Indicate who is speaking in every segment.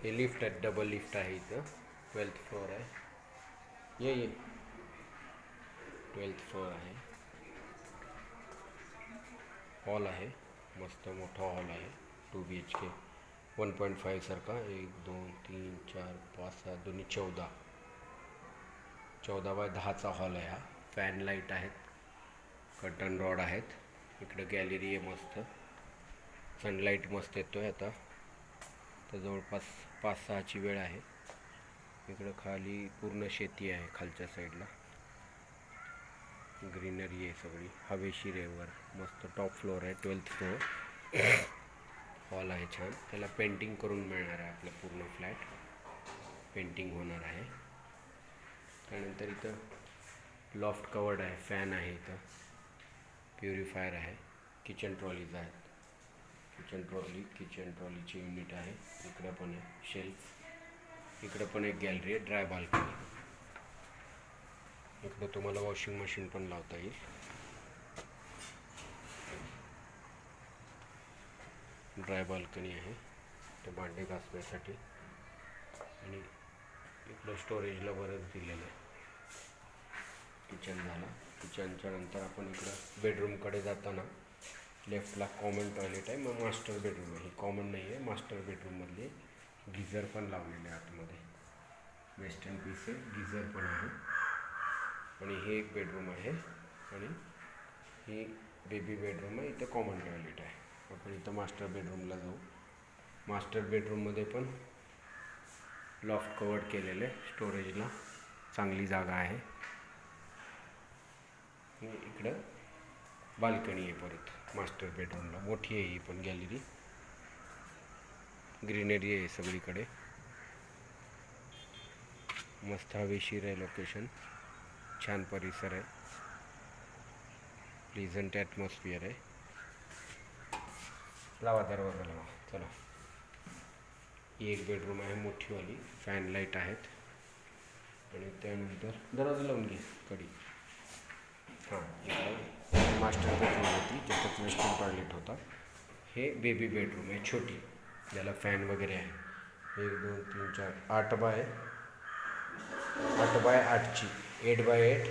Speaker 1: हे लिफ्ट आहे, double lift आहे इथं. 12th फ्लोअर आहे. ये 12th फ्लोअर आहे. हॉल आहे, मस्त मोठा हॉल आहे. 2 BHK 1.5 सारखा. 1 2 3 4 5 6 दोन्ही 14 बाय 10चा हॉल आहे हा. फॅन लाईट आहेत, कर्टन रॉड आहेत. इकडं गॅलरी आहे मस्त. सनलाईट मस्त येतोय आता. तर जवळपास 5-6ची वेळ आहे. इकडं खाली पूर्ण शेती आहे. खालच्या साईडला ग्रीनरी आहे सगळी. हवेशीर आहे वर. मस्त टॉप फ्लोअर आहे. 12th floor. हॉल आहे छान. त्याला पेंटिंग करून मिळणार आहे. आपलं पूर्ण फ्लॅट पेंटिंग होणार आहे. त्यानंतर इथं लॉफ्ट कवर्ड आहे. फॅन आहे इथं. प्युरिफायर आहे. किचन ट्रॉलीज आहेत. किचन ट्रॉलीची युनिट आहे. इकडं पण आहे शेल्फ. इकडं पण एक गॅलरी आहे. Dry balcony. इकडं तुम्हाला वॉशिंग मशीन पण लावता येईल. ड्राय बाल्कनी आहे ते भांडे घासण्यासाठी. आणि इकडं स्टोरेजला बरंच दिलेलं आहे. किचन झाला. किचनच्या नंतर आपण इकडं बेडरूमकडे जाताना लेफ्टला कॉमन टॉयलेट आहे. मग मास्टर बेडरूम आहे. ही कॉमन नाही आहे, मास्टर बेडरूममधले. गिझर पण लावलेले आहे आतमध्ये. वेस्टर्न पीस आहे. गिझर पण आहे. आणि हे एक बेडरूम आहे. आणि ही बेबी बेडरूम आहे. इथं कॉमन टॉयलेट आहे. आपण इथं मास्टर बेडरूमला जाऊ. मास्टर बेडरूममध्ये पण लॉफ्ट कवर्ड केलेलं आहे. स्टोरेजला चांगली जागा आहे. इकडं बाल्कनी आहे परत मास्टर बेडरूमला. मोठी आहे ही पण गॅलरी. ग्रीनरी आहे सगळीकडे. मस्त हवेशीर आहे लोकेशन. छान परिसर आहे. प्लीझंट ॲटमॉस्फिअर आहे. लावा दरवाजा लावा. चला. ही एक बेडरूम आहे मोठीवाली. फॅन लाईट आहेत. आणि त्यानंतर दरवाजा लावून घे कडी. हां, इकडं मास्टर बेडरूम होती ज्याच्यात वेस्टर्न टॉयलेट होता. हे बेबी बेडरूम आहे छोटी, ज्याला फॅन वगैरे आहे. 1 2 3 4 8 बाय 8ची 8 बाय 8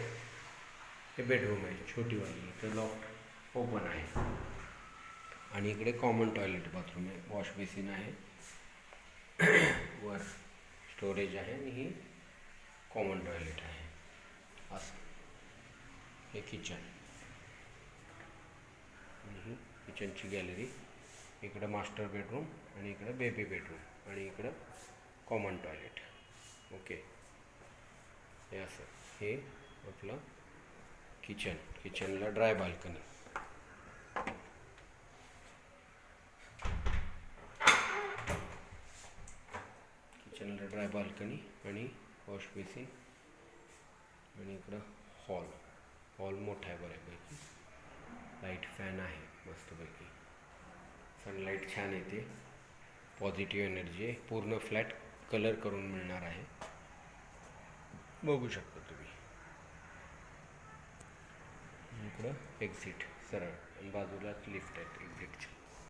Speaker 1: हे बेडरूम आहे छोटीवाली. इथं लॉफ्ट ओपन आहे. आणि इकडे कॉमन टॉयलेट बाथरूम आहे. वॉश बेसिन आहे. वर स्टोरेज आहे. आणि ही कॉमन टॉयलेट आहे. असं हे किचन. आणि ही किचनची गॅलरी. इकडं मास्टर बेडरूम आणि इकडं बेबी बेडरूम आणि इकडं कॉमन टॉयलेट. ओके, हे असं हे आपलं किचन. किचनला ड्राय बाल्कनी. किचनला ड्राय बाल्कनी आणि वॉश बेसिन. आणि इकडं हॉल मोठा आहे बऱ्यापैकी. लाईट फॅन आहे मस्तपैकी. सनलाईट छान येते. पॉझिटिव्ह एनर्जी आहे. पूर्ण फ्लॅट कलर करून मिळणार आहे. बघू शकता तुम्ही. इकडं एक्झिट सरळ आणि बाजूलाच लिफ्ट आहेत एक्झिटची.